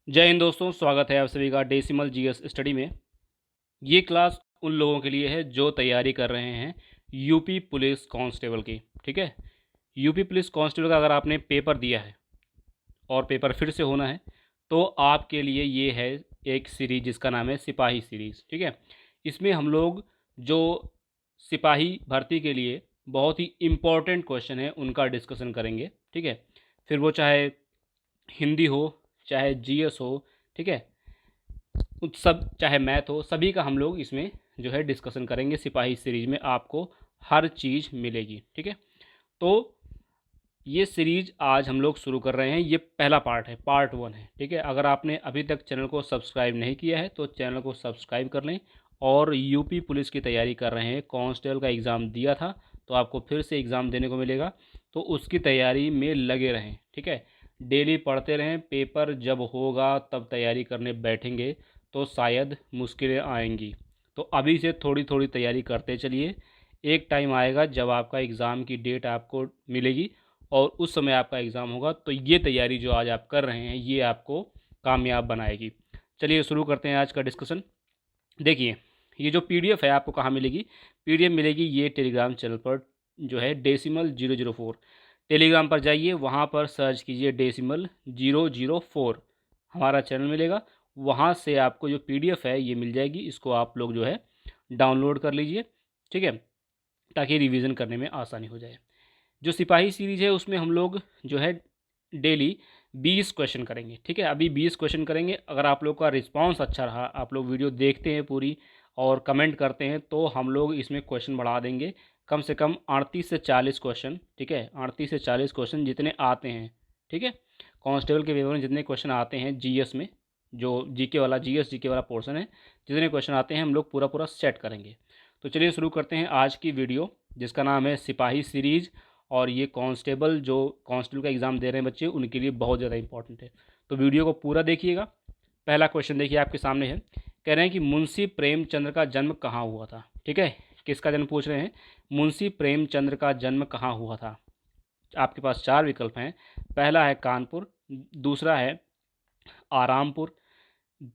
जय हिंद दोस्तों, स्वागत है आप सभी का डेसिमल जीएस स्टडी में। ये क्लास उन लोगों के लिए है जो तैयारी कर रहे हैं यूपी पुलिस कांस्टेबल की। ठीक है, यूपी पुलिस कांस्टेबल का अगर आपने पेपर दिया है और पेपर फिर से होना है तो आपके लिए ये है एक सीरीज जिसका नाम है सिपाही सीरीज़। ठीक है, इसमें हम लोग जो सिपाही भर्ती के लिए बहुत ही इम्पोर्टेंट क्वेश्चन है उनका डिस्कशन करेंगे। ठीक है, फिर वो चाहे हिंदी हो, चाहे जीएस हो, ठीक है, सब चाहे मैथ हो, सभी का हम लोग इसमें जो है डिस्कशन करेंगे। सिपाही सीरीज में आपको हर चीज़ मिलेगी। ठीक है, तो ये सीरीज आज हम लोग शुरू कर रहे हैं। ये पहला पार्ट है, पार्ट 1 है। ठीक है, अगर आपने अभी तक चैनल को सब्सक्राइब नहीं किया है तो चैनल को सब्सक्राइब कर लें। और यूपी पुलिस की तैयारी कर रहे हैं, कांस्टेबल का एग्ज़ाम दिया था तो आपको फिर से एग्ज़ाम देने को मिलेगा, तो उसकी तैयारी में लगे रहें। ठीक है, डेली पढ़ते रहें। पेपर जब होगा तब तैयारी करने बैठेंगे तो शायद मुश्किलें आएंगी, तो अभी से थोड़ी थोड़ी तैयारी करते चलिए। एक टाइम आएगा जब आपका एग्ज़ाम की डेट आपको मिलेगी और उस समय आपका एग्ज़ाम होगा, तो ये तैयारी जो आज आप कर रहे हैं ये आपको कामयाब बनाएगी। चलिए शुरू करते हैं आज का डिस्कशन। देखिए, ये जो पीडीएफ है आपको कहाँ मिलेगी? पीडीएफ मिलेगी ये टेलीग्राम चैनल पर, जो है डेसिमल 004। टेलीग्राम पर जाइए, वहाँ पर सर्च कीजिए डेसिमल 004, हमारा चैनल मिलेगा। वहाँ से आपको जो पीडीएफ है ये मिल जाएगी, इसको आप लोग जो है डाउनलोड कर लीजिए। ठीक है, ताकि रिवीजन करने में आसानी हो जाए। जो सिपाही सीरीज है उसमें हम लोग जो है डेली 20 क्वेश्चन करेंगे। ठीक है, अभी 20 क्वेश्चन करेंगे। अगर आप लोग का रिस्पांस अच्छा रहा, आप लोग वीडियो देखते हैं पूरी और कमेंट करते हैं, तो हम लोग इसमें क्वेश्चन बढ़ा देंगे कम से कम 38 से 40 क्वेश्चन। ठीक है, 38 से 40 क्वेश्चन जितने आते हैं। ठीक है, कांस्टेबल के पेपर में जितने क्वेश्चन आते हैं जीएस में, जो जीके वाला जीएस जीके वाला पोर्शन है, जितने क्वेश्चन आते हैं हम लोग पूरा पूरा सेट करेंगे। तो चलिए शुरू करते हैं आज की वीडियो, जिसका नाम है सिपाही सीरीज। और ये कांस्टेबल, जो कांस्टेबल का एग्ज़ाम दे रहे हैं बच्चे, उनके लिए बहुत ज़्यादा इंपॉर्टेंट है। तो वीडियो को पूरा देखिएगा। पहला क्वेश्चन देखिए आपके सामने है, कह रहे हैं कि मुंशी प्रेमचंद्र का जन्म कहाँ हुआ था। ठीक है, किसका जन्म पूछ रहे हैं? मुंशी प्रेमचंद्र का जन्म कहाँ हुआ था। आपके पास चार विकल्प हैं। पहला है कानपुर, दूसरा है आरामपुर,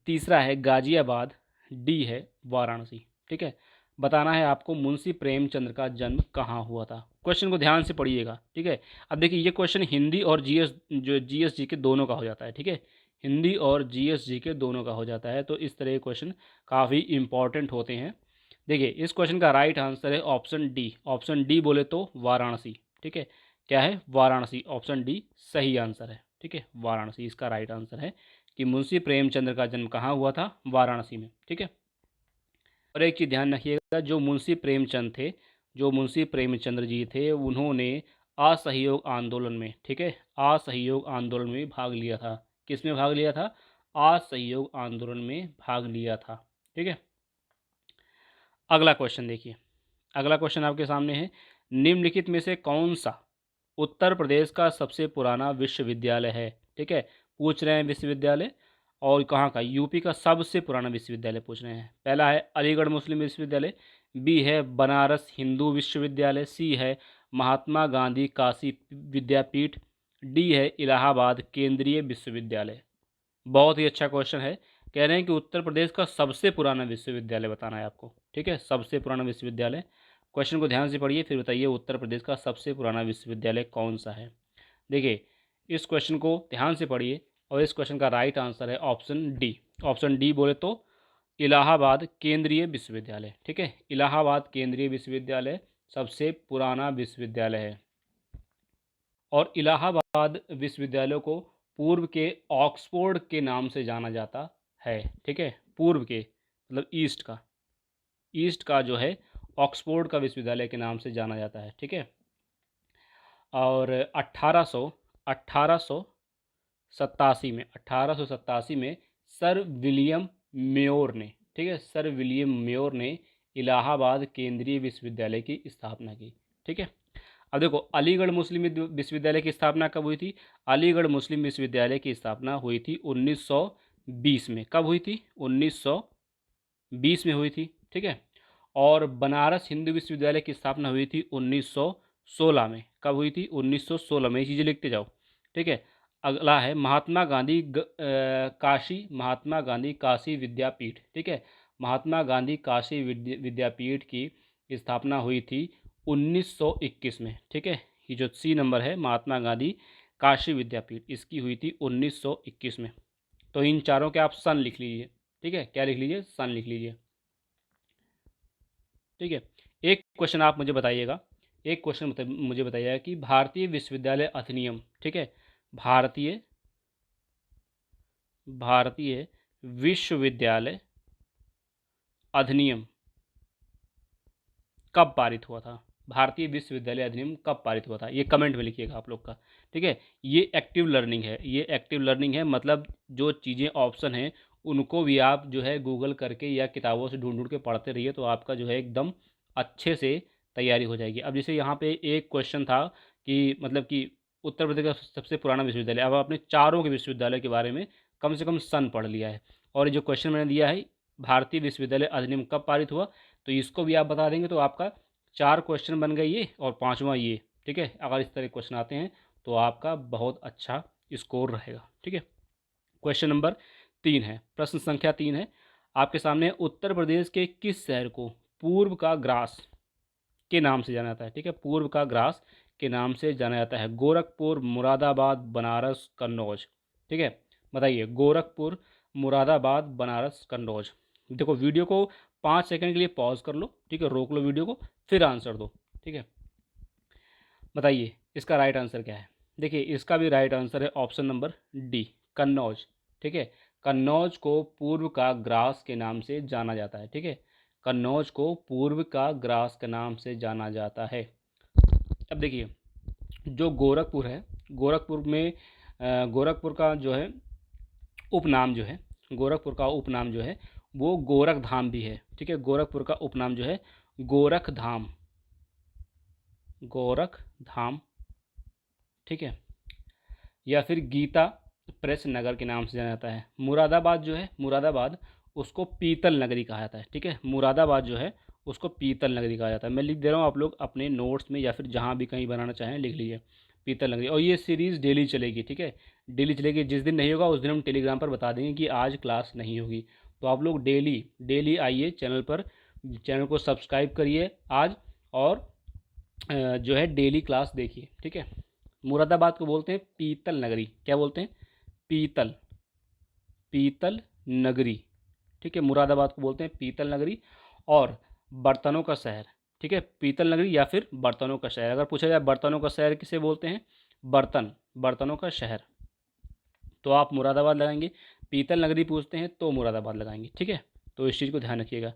तीसरा है गाजियाबाद, डी है वाराणसी। ठीक है, बताना है आपको मुंशी प्रेमचंद्र का जन्म कहाँ हुआ था। क्वेश्चन को ध्यान से पढ़िएगा। ठीक है, अब देखिए ये क्वेश्चन हिंदी और जीएस, जो जीएस जी के दोनों का हो जाता है। ठीक है, हिंदी और जीएस जी के दोनों का हो जाता है, तो इस तरह के क्वेश्चन काफ़ी इंपॉर्टेंट होते हैं। देखिए, इस क्वेश्चन का राइट आंसर है ऑप्शन डी। ऑप्शन डी बोले तो वाराणसी। ठीक है, क्या है? वाराणसी। ऑप्शन डी सही आंसर है। ठीक है, वाराणसी इसका राइट आंसर है कि मुंशी प्रेमचंद्र का जन्म कहाँ हुआ था? वाराणसी में। ठीक है, और एक चीज़ ध्यान रखिएगा, जो मुंशी प्रेमचंद थे, जो मुंशी प्रेमचंद्र जी थे, उन्होंने असहयोग आंदोलन में, ठीक है, असहयोग आंदोलन में भाग लिया था। किस में भाग लिया था? असहयोग आंदोलन में भाग लिया था। ठीक है, अगला क्वेश्चन देखिए। अगला क्वेश्चन आपके सामने है, निम्नलिखित में से कौन सा उत्तर प्रदेश का सबसे पुराना विश्वविद्यालय है। ठीक है, पूछ रहे हैं विश्वविद्यालय, और कहाँ का? यूपी का सबसे पुराना विश्वविद्यालय पूछ रहे हैं। पहला है अलीगढ़ मुस्लिम विश्वविद्यालय, बी है बनारस हिंदू विश्वविद्यालय, सी है महात्मा गांधी काशी विद्यापीठ, डी है इलाहाबाद केंद्रीय विश्वविद्यालय। बहुत ही अच्छा क्वेश्चन है। कह रहे हैं कि उत्तर प्रदेश का सबसे पुराना विश्वविद्यालय बताना है आपको। ठीक है, सबसे पुराना विश्वविद्यालय। क्वेश्चन को ध्यान से पढ़िए, फिर बताइए उत्तर प्रदेश का सबसे पुराना विश्वविद्यालय कौन सा है। देखिए, इस क्वेश्चन को ध्यान से पढ़िए, और इस क्वेश्चन का राइट आंसर है ऑप्शन डी। ऑप्शन डी बोले तो इलाहाबाद केंद्रीय विश्वविद्यालय। ठीक है, इलाहाबाद केंद्रीय विश्वविद्यालय सबसे पुराना विश्वविद्यालय है। और इलाहाबाद विश्वविद्यालय को पूर्व के ऑक्सफोर्ड के नाम से जाना जाता है। ठीक है, पूर्व के मतलब ईस्ट का, ईस्ट का जो है ऑक्सफोर्ड का विश्वविद्यालय के नाम से जाना जाता है। ठीक है, और 1887 में सर विलियम मेयोर ने, ठीक है, सर विलियम मेयोर ने इलाहाबाद केंद्रीय विश्वविद्यालय की स्थापना की। ठीक है, अब देखो, अलीगढ़ मुस्लिम विश्वविद्यालय की स्थापना कब हुई थी? अलीगढ़ मुस्लिम विश्वविद्यालय की स्थापना हुई थी 1920 में। कब हुई थी? 1920 में हुई थी। ठीक है, और बनारस हिंदू विश्वविद्यालय की स्थापना हुई थी 1916 में। कब हुई थी? 1916 में। ये चीज़ें लिखते जाओ। ठीक है, अगला है महात्मा गांधी महात्मा गांधी काशी विद्यापीठ। ठीक है, महात्मा गांधी काशी विद्यापीठ की स्थापना हुई थी 1921 में। ठीक है, ये जो सी नंबर है महात्मा गांधी काशी विद्यापीठ, इसकी हुई थी 1921 में। तो इन चारों के आप सन लिख लीजिए। ठीक है, क्या लिख लीजिए? सन लिख लीजिए। ठीक है, एक क्वेश्चन आप मुझे बताइएगा, एक क्वेश्चन मुझे बताइएगा कि भारतीय विश्वविद्यालय अधिनियम, ठीक है, भारतीय विश्वविद्यालय अधिनियम कब पारित हुआ था? भारतीय विश्वविद्यालय अधिनियम कब पारित हुआ था? ये कमेंट में लिखिएगा आप लोग का। ठीक है, ये एक्टिव लर्निंग है, ये एक्टिव लर्निंग है, मतलब जो चीज़ें ऑप्शन हैं उनको भी आप जो है गूगल करके या किताबों से ढूंढ ढूंढ के पढ़ते रहिए, तो आपका जो है एकदम अच्छे से तैयारी हो जाएगी। अब जैसे यहाँ पे एक क्वेश्चन था कि मतलब कि उत्तर प्रदेश का सबसे पुराना विश्वविद्यालय, अब आपने चारों के विश्वविद्यालय के बारे में कम से कम सन पढ़ लिया है, और ये जो क्वेश्चन मैंने दिया है भारतीय विश्वविद्यालय अधिनियम कब पारित हुआ, तो इसको भी आप बता देंगे तो आपका 4 क्वेश्चन बन गए ये, और 5वां ये। ठीक है, अगर इस तरह क्वेश्चन आते हैं तो आपका बहुत अच्छा स्कोर रहेगा। ठीक है, क्वेश्चन नंबर 3 है, प्रश्न संख्या 3 है आपके सामने। उत्तर प्रदेश के किस शहर को पूर्व का ग्रास के नाम से जाना जाता है? ठीक है, पूर्व का ग्रास के नाम से जाना जाता है। गोरखपुर, मुरादाबाद, बनारस, कन्नौज। ठीक है, बताइए, गोरखपुर, मुरादाबाद, बनारस, कन्नौज। देखो वीडियो को 5 सेकंड के लिए पॉज कर लो। ठीक है, रोक लो वीडियो को, फिर आंसर दो। ठीक है, बताइए इसका राइट आंसर क्या है? देखिए इसका भी राइट आंसर है ऑप्शन नंबर डी, कन्नौज। ठीक है, कन्नौज को पूर्व का ग्रास के नाम से जाना जाता है। ठीक है, कन्नौज को पूर्व का ग्रास के नाम से जाना जाता है। अब देखिए जो गोरखपुर है, गोरखपुर में गोरखपुर का जो है उपनाम जो है, गोरखपुर का उपनाम जो है वो गोरखधाम भी है। ठीक है, गोरखपुर का उपनाम जो है गोरखधाम, गोरखधाम। ठीक है, या फिर गीता प्रेस नगर के नाम से जाना जाता है। मुरादाबाद जो है, मुरादाबाद उसको पीतल नगरी कहा जाता है। ठीक है, मुरादाबाद जो है उसको पीतल नगरी कहा जाता है। मैं लिख दे रहा हूँ, आप लोग अपने नोट्स में या फिर जहाँ भी कहीं बनाना चाहें लिख लीजिए, पीतल नगरी। और ये सीरीज़ डेली चलेगी। ठीक है, डेली चलेगी, जिस दिन नहीं होगा उस दिन हम टेलीग्राम पर बता देंगे कि आज क्लास नहीं होगी। तो आप लोग डेली डेली आइए चैनल पर, चैनल को सब्सक्राइब करिए आज, और जो है डेली क्लास देखिए। ठीक है, मुरादाबाद को बोलते हैं पीतल नगरी। क्या बोलते हैं? पीतल, पीतल नगरी। ठीक है, मुरादाबाद को बोलते हैं पीतल नगरी। और बर्तनों का शहर, ठीक है, पीतल नगरी या फिर बर्तनों का शहर। अगर पूछा जाए बर्तनों का शहर किसे बोलते हैं? बर्तन, बर्तनों का शहर, तो आप मुरादाबाद लगाएंगे। पीतल नगरी पूछते हैं तो मुरादाबाद लगाएंगे। ठीक है, तो इस चीज़ को ध्यान रखिएगा,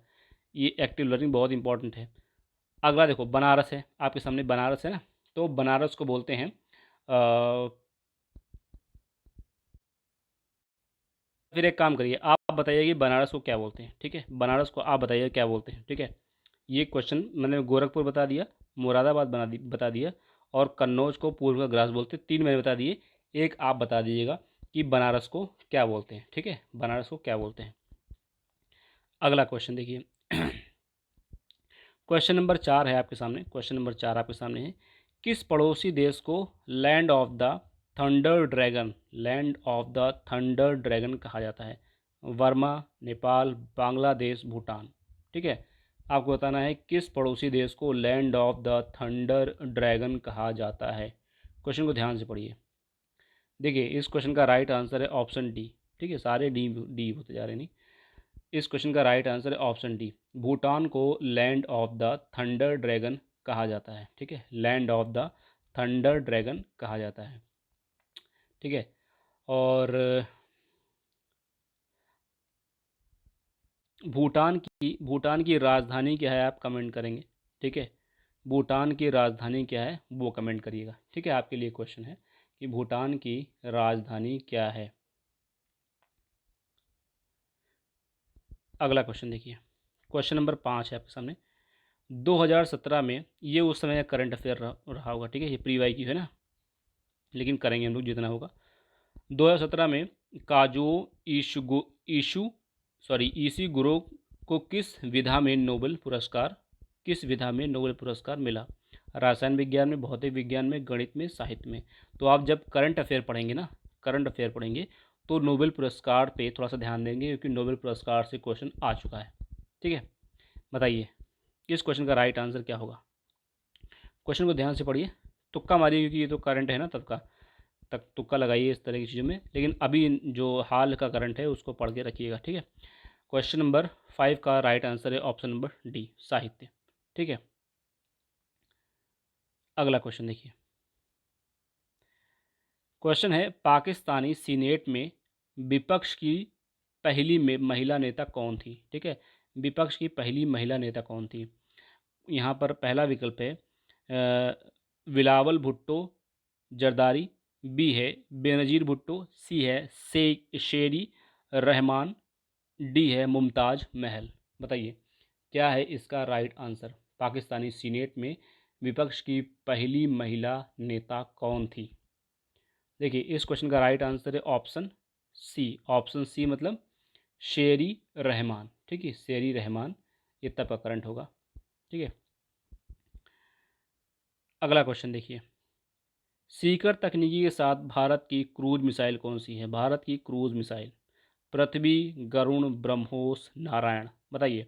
ये एक्टिव लर्निंग बहुत इंपॉर्टेंट है। अगला देखो बनारस है आपके सामने, बनारस है ना, तो बनारस को बोलते हैं फिर एक काम करिए, आप बताइए कि बनारस को क्या बोलते हैं। ठीक है, बनारस को आप बताइए क्या बोलते हैं। ठीक है, ये क्वेश्चन मैंने गोरखपुर बता दिया, मुरादाबाद बता दिया, और कन्नौज को पूर्व का ग्रास बोलते हैं। 3 मैंने बता दिए, एक आप बता दीजिएगा कि बनारस को क्या बोलते हैं। ठीक है, बनारस को क्या बोलते हैं। अगला क्वेश्चन देखिए, क्वेश्चन नंबर 4 है आपके सामने, क्वेश्चन नंबर 4 आपके सामने है। किस पड़ोसी देश को land of the thunder dragon, land of the thunder dragon कहा जाता है? वर्मा, नेपाल, बांग्लादेश, भूटान। ठीक है, आपको बताना है किस पड़ोसी देश को land of the thunder dragon कहा जाता है। क्वेश्चन को ध्यान से पढ़िए। देखिए इस क्वेश्चन का राइट आंसर है ऑप्शन डी। ठीक है, सारे डी डी होते जा रहे नहीं, इस क्वेश्चन का राइट आंसर है ऑप्शन डी। भूटान को land of the thunder dragon कहा जाता है। ठीक है, land of the thunder dragon कहा जाता है। ठीक है, और भूटान की राजधानी क्या है आप कमेंट करेंगे। ठीक है, भूटान की राजधानी क्या है वो कमेंट करिएगा। ठीक है, आपके लिए क्वेश्चन है कि भूटान की राजधानी क्या है। अगला क्वेश्चन देखिए, क्वेश्चन नंबर 5 है आपके सामने। 2017 में, ये उस समय करंट अफेयर रहा होगा। ठीक है, ये प्री वाई की है ना, लेकिन करेंगे हम लोग जितना होगा। 2017 में काजुओ ईशु ईसी गुरो को किस विधा में नोबेल पुरस्कार, किस विधा में नोबेल पुरस्कार मिला? रसायन विज्ञान में, भौतिक विज्ञान में, गणित में, साहित्य में। तो आप जब करंट अफेयर पढ़ेंगे ना, करंट अफेयर पढ़ेंगे तो नोबेल पुरस्कार पे थोड़ा सा ध्यान देंगे, क्योंकि नोबेल पुरस्कार से क्वेश्चन आ चुका है। ठीक है, बताइए इस क्वेश्चन का राइट आंसर क्या होगा। क्वेश्चन को ध्यान से पढ़िए, तुक्का मारिए, क्योंकि ये तो करंट है ना, तब का तक तुक्का लगाइए इस तरह की चीज़ों में, लेकिन अभी जो हाल का करंट है उसको पढ़ के रखिएगा। ठीक है, क्वेश्चन नंबर 5 का राइट आंसर है ऑप्शन नंबर डी, साहित्य। ठीक है, अगला क्वेश्चन देखिए। क्वेश्चन है, पाकिस्तानी सीनेट में विपक्ष की पहली में महिला नेता कौन थी। ठीक है, विपक्ष की पहली महिला नेता कौन थी। यहाँ पर पहला विकल्प है बिलावल भुट्टो जरदारी, बी है बेनज़ीर भुट्टो, सी है शेरी रहमान, डी है मुमताज़ महल। बताइए क्या है इसका राइट आंसर। पाकिस्तानी सीनेट में विपक्ष की पहली महिला नेता कौन थी। देखिए इस क्वेश्चन का राइट आंसर है ऑप्शन सी। ऑप्शन सी मतलब शेरी रहमान। ठीक है, शेरी रहमान ये तब का करंट होगा। ठीक है, अगला क्वेश्चन देखिए। सीकर तकनीकी के साथ भारत की क्रूज मिसाइल कौन सी है। भारत की क्रूज मिसाइल पृथ्वी, गरुण, ब्रह्मोस, नारायण। बताइए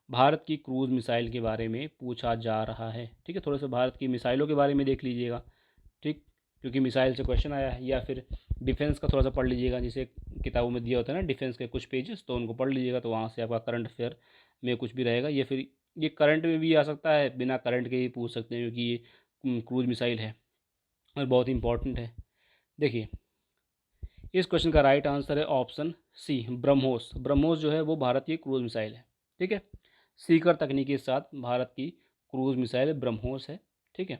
भारत की क्रूज मिसाइल के बारे में पूछा जा रहा है। ठीक है, थोड़ा सा भारत की मिसाइलों के बारे में देख लीजिएगा। ठीक, क्योंकि मिसाइल से क्वेश्चन आया है, या फिर डिफेंस का थोड़ा सा पढ़ लीजिएगा, जिसे किताबों में दिया होता है ना डिफेंस के कुछ पेजेस, तो उनको पढ़ लीजिएगा, तो वहाँ से आपका करंट अफेयर में कुछ भी रहेगा। या फिर ये करंट में भी आ सकता है, बिना करंट के ही पूछ सकते हैं, क्योंकि ये क्रूज मिसाइल है और बहुत इंपॉर्टेंट है। देखिए इस क्वेश्चन का राइट आंसर है ऑप्शन सी, ब्रह्मोस। ब्रह्मोस जो है वो भारत की क्रूज मिसाइल है। ठीक है, सीकर तकनीक के साथ भारत की क्रूज मिसाइल ब्रह्मोस है। ठीक है,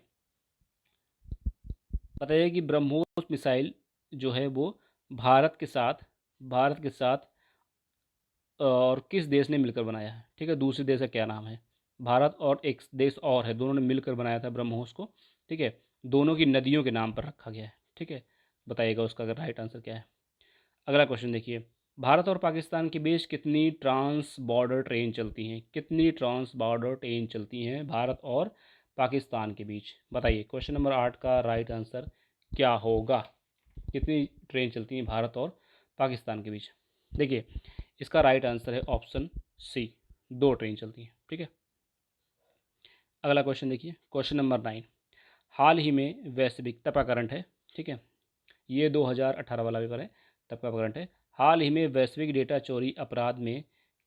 बताइए कि ब्रह्मोस मिसाइल जो है वो भारत के साथ और किस देश ने मिलकर बनाया है। ठीक है, दूसरे देश का क्या नाम है। भारत और एक देश और है, दोनों ने मिलकर बनाया था ब्रह्मोस को। ठीक है, दोनों की नदियों के नाम पर रखा गया है। ठीक है, बताइएगा उसका राइट आंसर क्या है। अगला क्वेश्चन देखिए। भारत और पाकिस्तान के बीच कितनी ट्रांस बॉर्डर ट्रेन चलती हैं। कितनी ट्रांस बॉर्डर ट्रेन चलती हैं भारत और पाकिस्तान के बीच। बताइए क्वेश्चन नंबर 8 का राइट आंसर क्या होगा। कितनी ट्रेन चलती हैं भारत और पाकिस्तान के बीच। देखिए इसका राइट आंसर है ऑप्शन सी, 2 ट्रेन चलती हैं। ठीक है, अगला क्वेश्चन देखिए। क्वेश्चन नंबर 9, हाल ही में वैश्विक तप का करंट है। ठीक है, ये 2018 वाला पेपर है, तब का करंट है। हाल ही में वैश्विक डेटा चोरी अपराध में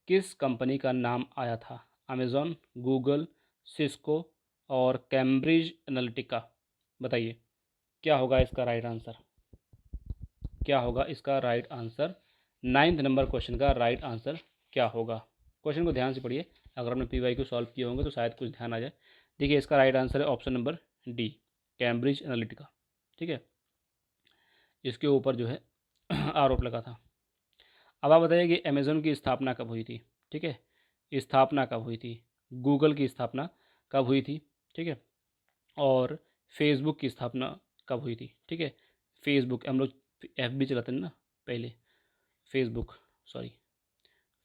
किस कंपनी का नाम आया था। अमेज़ॉन, गूगल, सिस्को और कैम्ब्रिज एनालिटिका। बताइए क्या होगा इसका राइट आंसर। क्या होगा इसका right answer. 9th number question का राइट आंसर क्या होगा। क्वेश्चन को ध्यान से पढ़िए, अगर आपने पीवाई को सॉल्व किए होंगे तो शायद कुछ ध्यान आ जाए। देखिए इसका राइट आंसर है option number D, Cambridge Analytica. ठीक है, इसके ऊपर जो है आरोप लगा था। अब आप बताइए कि अमेज़ॉन की स्थापना कब हुई थी। ठीक है, स्थापना कब हुई थी। गूगल की स्थापना कब हुई थी। ठीक है, और फेसबुक की स्थापना कब हुई थी। ठीक है, फेसबुक हम लोग एफ बी चलाते हैं ना पहले, फेसबुक सॉरी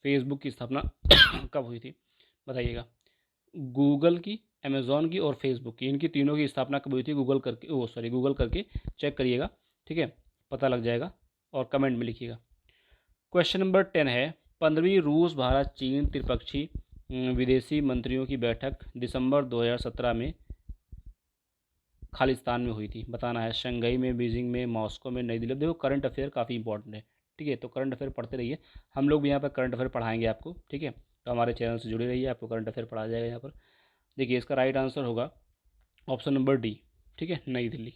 फेसबुक की स्थापना कब हुई थी बताइएगा। गूगल की, अमेज़ॉन की और फेसबुक की, इनकी तीनों की स्थापना कब हुई थी। गूगल करके चेक करिएगा। ठीक है, पता लग जाएगा और कमेंट में लिखिएगा। क्वेश्चन नंबर 10 है, 15वीं रूस भारत चीन त्रिपक्षीय विदेशी मंत्रियों की बैठक दिसंबर 2017 में खालिस्तान में हुई थी। बताना है शंघाई में, बीजिंग में, मॉस्को में, नई दिल्ली। देखो करंट अफेयर काफ़ी इंपॉर्टेंट है। ठीक है, तो करंट अफेयर पढ़ते रहिए, हम लोग भी यहाँ पर करंट अफेयर पढ़ाएंगे आपको। ठीक है, तो हमारे चैनल से जुड़े रहिए, आपको करंट अफेयर पढ़ाया जाएगा यहाँ पर। देखिए इसका राइट आंसर होगा ऑप्शन नंबर डी। ठीक है, नई दिल्ली।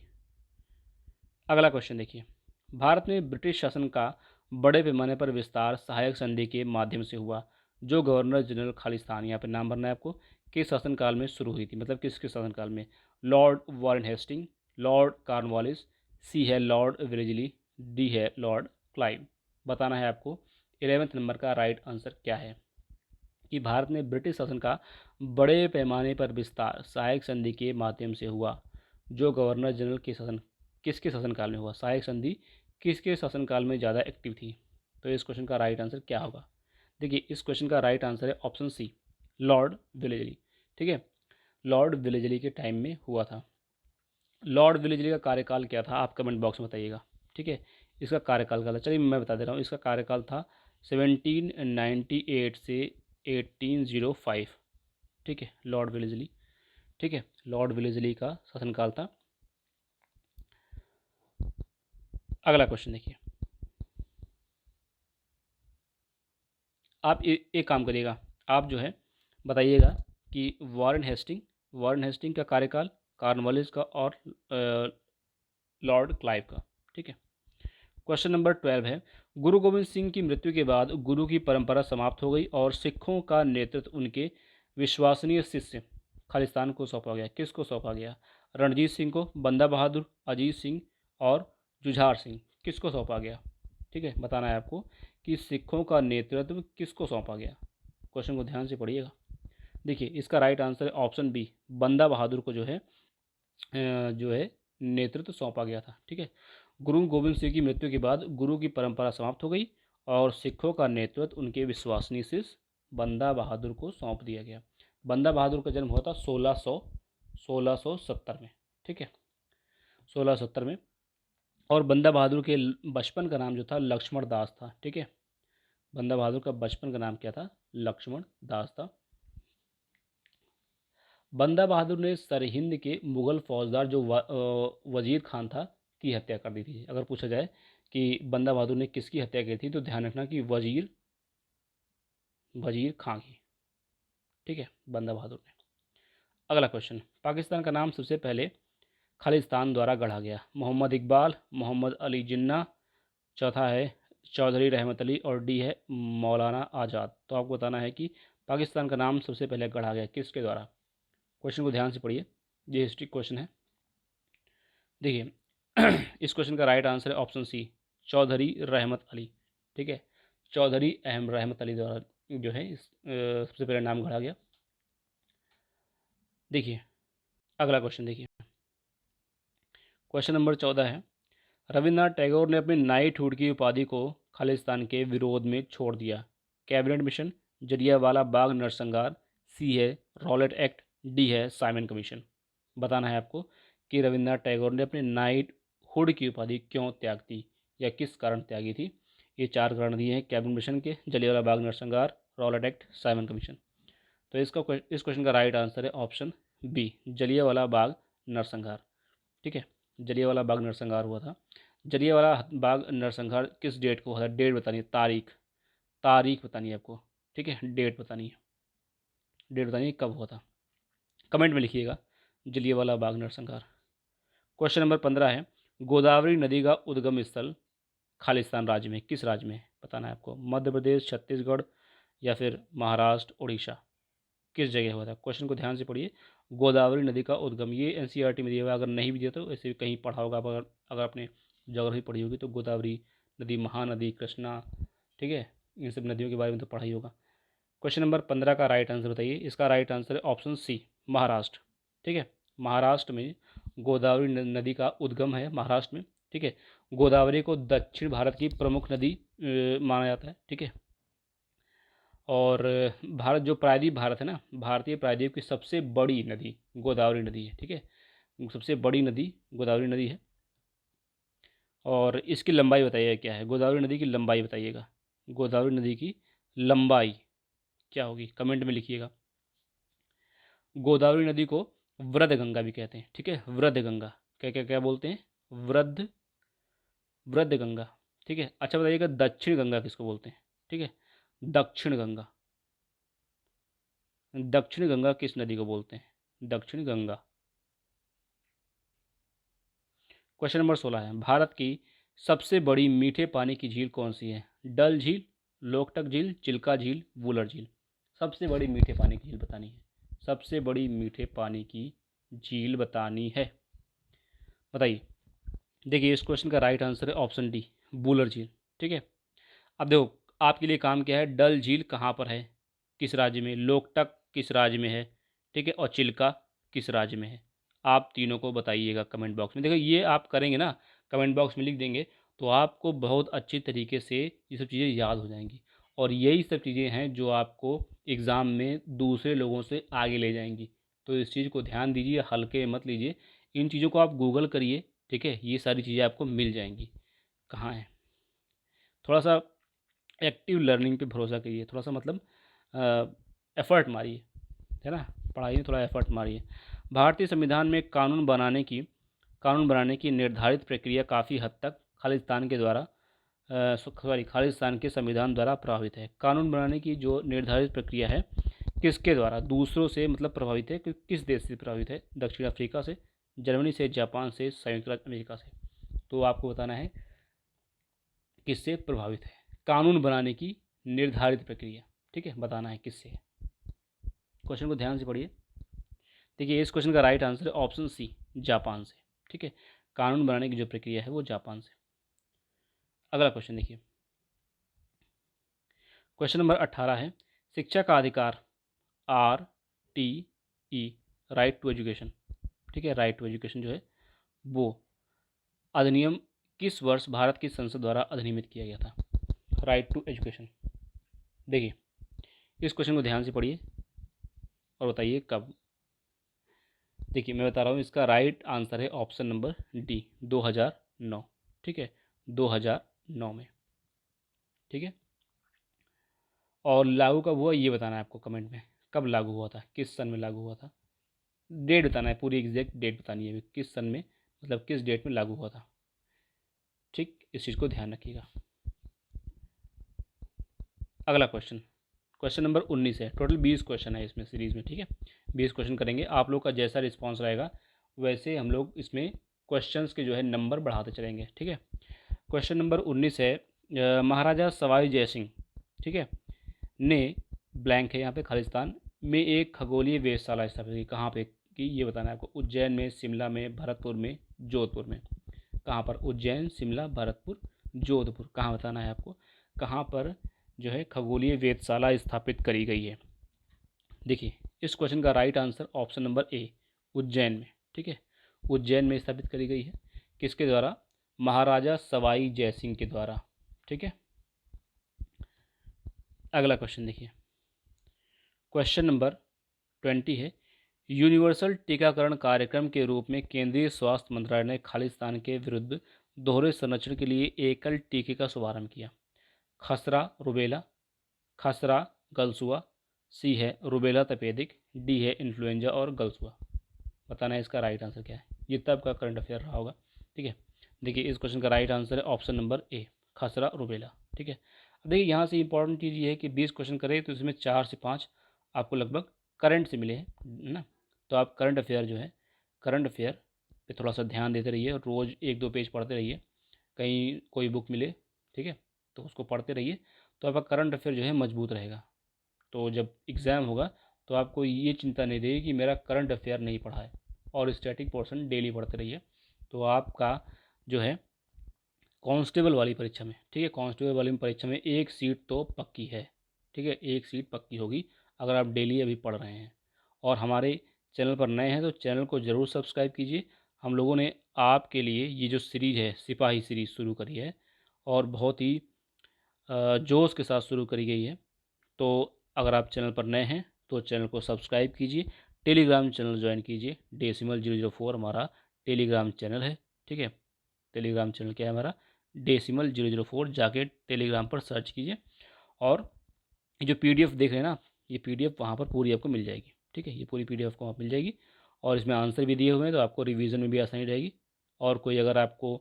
अगला क्वेश्चन देखिए। भारत में ब्रिटिश शासन का बड़े पैमाने पर विस्तार सहायक संधि के माध्यम से हुआ, जो गवर्नर जनरल खालिस्तान, यहाँ पे नाम भरना है आपको, किस शासनकाल में शुरू हुई थी। मतलब किसके शासनकाल में। Lord Warren Hasting, Lord Cornwallis, C है लॉर्ड वेलेस्ली, डी है लॉर्ड क्लाइव। बताना है आपको 11th नंबर का राइट आंसर क्या है कि भारत में ब्रिटिश शासन का बड़े पैमाने पर विस्तार सहायक संधि के माध्यम से हुआ, जो गवर्नर जनरल के शासन किसके शासनकाल में हुआ। सहायक संधि किसके शासनकाल में ज़्यादा एक्टिव थी। तो इस क्वेश्चन का राइट आंसर क्या होगा। देखिए इस क्वेश्चन का राइट आंसर है ऑप्शन सी, लॉर्ड वेलेस्ली। ठीक है, लॉर्ड वेलेस्ली के टाइम में हुआ था। लॉर्ड वेलेस्ली का कार्यकाल क्या था, आप कमेंट बॉक्स में बताइएगा। ठीक है, इसका कार्यकाल का था, चलिए मैं बता दे रहा हूँ। इसका कार्यकाल था 1798 से 1805, ठीक है, लॉर्ड वेलेस्ली, ठीक है, लॉर्ड वेलेस्ली का शासनकाल था। अगला क्वेश्चन देखिए, आप एक काम करिएगा, आप जो है बताइएगा कि वारेन हेस्टिंग का कार्यकाल, कॉर्नवालिस का और लॉर्ड क्लाइव का, ठीक है। क्वेश्चन नंबर 12 है, गुरु गोविंद सिंह की मृत्यु के बाद गुरु की परंपरा समाप्त हो गई और सिखों का नेतृत्व उनके विश्वसनीय शिष्य खालिस्तान को सौंपा गया। किसको सौंपा गया? रणजीत सिंह को, बंदा बहादुर, अजीत सिंह और जुझार सिंह, किसको सौंपा गया? ठीक है, बताना है आपको कि सिखों का नेतृत्व किसको सौंपा गया। क्वेश्चन को ध्यान से पढ़िएगा। देखिए, इसका राइट आंसर है ऑप्शन बी, बंदा बहादुर को जो है नेतृत्व सौंपा गया था। ठीक है, गुरु गोविंद सिंह की मृत्यु के बाद गुरु की परंपरा समाप्त हो गई और सिखों का नेतृत्व उनके विश्वसनीय शिष्य बंदा बहादुर को सौंप दिया गया। बंदा बहादुर का जन्म हुआ था 1670 में, ठीक है, 1670 में। और बंदा बहादुर के बचपन का नाम जो था लक्ष्मण दास था। ठीक है, बंदा बहादुर का बचपन का नाम क्या था? लक्ष्मण दास था। बंदा बहादुर ने सरहिंद के मुगल फौजदार जो वजीर खान था की हत्या कर दी थी। अगर पूछा जाए कि बंदा बहादुर ने किसकी हत्या की थी तो ध्यान रखना कि वजीर खान की। ठीक है, बंदा बहादुर ने। अगला क्वेश्चन, पाकिस्तान का नाम सबसे पहले खालिस्तान द्वारा गढ़ा गया। मोहम्मद इकबाल, मोहम्मद अली जिन्ना, चौथा है चौधरी रहमत अली और डी है मौलाना आज़ाद। तो आपको बताना है कि पाकिस्तान का नाम सबसे पहले गढ़ा गया किसके द्वारा। क्वेश्चन को ध्यान से पढ़िए, ये हिस्ट्री क्वेश्चन है। देखिए इस क्वेश्चन का राइट आंसर है ऑप्शन सी, चौधरी रहमत अली। ठीक है, चौधरी अहम रहमत अली द्वारा जो है सबसे पहले नाम गढ़ा गया। देखिए अगला क्वेश्चन देखिए, क्वेश्चन नंबर 14 है, रविन्द्रनाथ टैगोर ने अपनी नाइटहुड की उपाधि को खालिस्तान के विरोध में छोड़ दिया। कैबिनेट मिशन, जलियांवाला बाग नरसंहार, सी है रॉलेट एक्ट, डी है साइमन कमीशन। बताना है आपको कि रविन्द्रनाथ टैगोर ने अपने नाइटहुड की उपाधि क्यों त्याग दी या किस कारण त्यागी थी। ये 4 कारण दिए हैं, कैबिनेट मिशन के, जलियांवाला बाग नरसंहार, रॉलेट एक्ट, साइमन कमीशन। तो इस क्वेश्चन का राइट आंसर है ऑप्शन बी, जलियांवाला बाग नरसंहार। ठीक है, जलियांवाला बाग नरसंहार हुआ था। जलियांवाला बाग नरसंहार किस डेट को हुआ था? डेट बतानी है, तारीख बतानी है आपको। ठीक है, डेट बतानी है, डेट बतानी है कब हुआ था, कमेंट में लिखिएगा जलियांवाला बाग नरसंहार। क्वेश्चन नंबर 15 है, गोदावरी नदी का उद्गम स्थल खालिस्तान राज्य में किस राज्य में है? बताना है आपको, मध्य प्रदेश, छत्तीसगढ़ या फिर महाराष्ट्र, उड़ीसा, किस जगह हुआ था। क्वेश्चन को ध्यान से पढ़िए, गोदावरी नदी का उद्गम, ये एनसीईआरटी में दिया हुआ है, अगर नहीं भी दिया तो ऐसे कहीं पढ़ा होगा, अगर आपने ज्योग्राफी पढ़ी होगी तो गोदावरी नदी, महानदी, कृष्णा, ठीक है, इन सब नदियों के बारे में तो पढ़ा ही होगा। क्वेश्चन नंबर 15 का राइट आंसर बताइए। इसका राइट आंसर है ऑप्शन सी, महाराष्ट्र। ठीक है, महाराष्ट्र में गोदावरी नदी का उद्गम है, महाराष्ट्र में। ठीक है, गोदावरी को दक्षिण भारत की प्रमुख नदी माना जाता है। ठीक है, और भारत जो प्रायद्वीप भारत है ना, भारतीय प्रायद्वीप की सबसे बड़ी नदी गोदावरी नदी है। ठीक है, सबसे बड़ी नदी गोदावरी नदी है। और इसकी लंबाई बताइएगा क्या है, गोदावरी नदी की लंबाई बताइएगा, गोदावरी नदी की लंबाई क्या होगी, कमेंट में लिखिएगा। गोदावरी नदी को वृद्ध गंगा भी कहते हैं। ठीक है, वृद्ध गंगा, क्या क्या क्या बोलते हैं? वृद्ध गंगा। ठीक है, अच्छा बताइएगा दक्षिण गंगा किसको बोलते हैं? ठीक है, दक्षिण गंगा, दक्षिण गंगा किस नदी को बोलते हैं? दक्षिण गंगा। क्वेश्चन नंबर 16 है, भारत की सबसे बड़ी मीठे पानी की झील कौन सी है? डल झील, लोकटक झील, चिल्का झील, वुलर झील। सबसे बड़ी मीठे पानी की झील बतानी है, सबसे बड़ी मीठे पानी की झील बतानी है, बताइए। देखिए इस क्वेश्चन का राइट आंसर है ऑप्शन डी, वुलर झील। ठीक है, अब देखो आपके लिए काम क्या है, डल झील कहाँ पर है, किस राज्य में, लोकटक किस राज्य में है, ठीक है, और चिल्का किस राज्य में है। आप तीनों को बताइएगा कमेंट बॉक्स में। देखो ये आप करेंगे ना, कमेंट बॉक्स में लिख देंगे तो आपको बहुत अच्छी तरीके से ये सब चीज़ें याद हो जाएंगी। और यही सब चीज़ें हैं जो आपको एग्ज़ाम में दूसरे लोगों से आगे ले जाएंगी। तो इस चीज़ को ध्यान दीजिए, हल्के मत लीजिए, इन चीज़ों को आप गूगल करिए। ठीक है, ये सारी चीज़ें आपको मिल जाएंगी। कहाँ है थोड़ा सा एक्टिव लर्निंग पे भरोसा करिए, थोड़ा सा मतलब एफ़र्ट मारिए, है ना, पढ़ाई में थोड़ा एफ़र्ट मारिए। भारतीय संविधान में कानून बनाने की निर्धारित प्रक्रिया काफ़ी हद तक खालिस्तान के संविधान द्वारा प्रभावित है। कानून बनाने की जो निर्धारित प्रक्रिया है किसके द्वारा, दूसरों से मतलब प्रभावित है, किस देश से प्रभावित है, दक्षिण अफ्रीका से, जर्मनी से, जापान से, संयुक्त राज्य अमेरिका से। तो आपको बताना है किससे प्रभावित है कानून बनाने की निर्धारित प्रक्रिया, ठीक है, बताना है किससे है। क्वेश्चन को ध्यान से पढ़िए। देखिए इस क्वेश्चन का राइट आंसर है ऑप्शन सी, जापान से, ठीक है, कानून बनाने की जो प्रक्रिया है वो जापान से। अगला क्वेश्चन देखिए, क्वेश्चन नंबर 18 है, शिक्षा का अधिकार RTE, राइट टू एजुकेशन, ठीक है, राइट टू एजुकेशन जो है वो अधिनियम किस वर्ष भारत की संसद द्वारा अधिनियमित किया गया था। राइट टू एजुकेशन, देखिए इस क्वेश्चन को ध्यान से पढ़िए और बताइए कब। देखिए मैं बता रहा हूँ, इसका राइट आंसर है ऑप्शन नंबर डी, 2009, ठीक है, 2009 में, ठीक है। और लागू कब हुआ ये बताना है आपको कमेंट में, कब लागू हुआ था, किस सन में लागू हुआ था, डेट बताना है, पूरी एग्जैक्ट डेट बतानी है किस सन में, मतलब किस डेट में लागू हुआ था, ठीक, इस चीज़ को ध्यान रखिएगा। अगला क्वेश्चन, क्वेश्चन नंबर 19 है, टोटल 20 क्वेश्चन है इसमें सीरीज़ में, ठीक है, 20 क्वेश्चन करेंगे। आप लोग का जैसा रिस्पॉन्स रहेगा वैसे हम लोग इसमें क्वेश्चंस के जो है नंबर बढ़ाते चलेंगे, ठीक है। क्वेश्चन नंबर 19 है, महाराजा सवाई जय सिंह, ठीक है, ने ब्लैंक है यहाँ पे खालिस्तान में एक खगोलीय वेधशाला स्थापित की, कहाँ पे की ये बताना है आपको, उज्जैन में, शिमला में, भरतपुर में, जोधपुर में, कहाँ पर, उज्जैन, शिमला, भरतपुर, जोधपुर, कहाँ बताना है आपको, कहाँ पर जो है खगोलीय वेधशाला स्थापित करी गई है। देखिए इस क्वेश्चन का right answer option number A, Ujjain में, ठीक है, उज्जैन में स्थापित करी गई है, किसके द्वारा, महाराजा सवाई जय सिंह के द्वारा, ठीक है। अगला क्वेश्चन देखिए, क्वेश्चन नंबर 20 है, यूनिवर्सल टीकाकरण कार्यक्रम के रूप में केंद्रीय स्वास्थ्य मंत्रालय ने खालिस्तान के विरुद्ध दोहरे संरक्षण के लिए एकल टीके का शुभारंभ किया। खसरा रुबेला, खसरा गलसुआ, सी है रुबेला तपेदिक, डी है इन्फ्लुएंजा और गलसुआ। बताना है इसका राइट आंसर क्या है, ये तब का करंट अफेयर रहा होगा, ठीक है। देखिए इस क्वेश्चन का राइट आंसर है ऑप्शन नंबर ए, खसरा रुबेला, ठीक है। अब देखिए यहाँ से इंपॉर्टेंट चीज़ ये है कि 20 क्वेश्चन करें तो इसमें 4 से 5 आपको लगभग करंट से मिले हैं ना, तो आप करंट अफेयर जो है, करंट अफेयर पे थोड़ा सा ध्यान देते रहिए, रोज़ 1-2 पेज पढ़ते रहिए, कहीं कोई बुक मिले, ठीक है, तो उसको पढ़ते रहिए, तो आपका करंट अफेयर जो है मजबूत रहेगा। तो जब एग्ज़ाम होगा तो आपको ये चिंता नहीं रहेगी कि मेरा करंट अफेयर नहीं पढ़ा है, और स्टैटिक पोर्शन डेली पढ़ते रहिए, तो आपका जो है कांस्टेबल वाली परीक्षा में, ठीक है, कांस्टेबल वाली परीक्षा में एक सीट तो पक्की है, ठीक है, एक सीट पक्की होगी अगर आप डेली अभी पढ़ रहे हैं। और हमारे चैनल पर नए हैं तो चैनल को ज़रूर सब्सक्राइब कीजिए। हम लोगों ने आपके लिए ये जो सीरीज़ है सिपाही सीरीज़ शुरू करी है, और बहुत ही जोश के साथ शुरू करी गई है। तो अगर आप चैनल पर नए हैं तो चैनल को सब्सक्राइब कीजिए, टेलीग्राम चैनल ज्वाइन कीजिए, डेसिमल 004 हमारा टेलीग्राम चैनल है, ठीक है, टेलीग्राम चैनल क्या है हमारा, डेसिमल 004, जाके टेलीग्राम पर सर्च कीजिए, और ये जो PDF देख रहे हैं ना, ये PDF वहाँ पर पूरी आपको मिल जाएगी, ठीक है, ये पूरी PDF को वहाँ मिल जाएगी, और इसमें आंसर भी दिए हुए हैं तो आपको रिवीजन में भी आसानी रहेगी। और कोई अगर आपको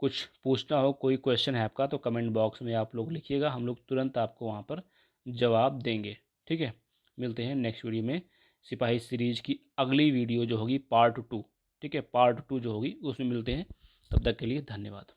कुछ पूछना हो, कोई क्वेश्चन है आपका, तो कमेंट बॉक्स में आप लोग लिखिएगा, हम लोग तुरंत आपको वहाँ पर जवाब देंगे, ठीक है। मिलते हैं नेक्स्ट वीडियो में, सिपाही सीरीज़ की अगली वीडियो जो होगी पार्ट 2, ठीक है, पार्ट 2 जो होगी उसमें मिलते हैं, तब तक के लिए धन्यवाद।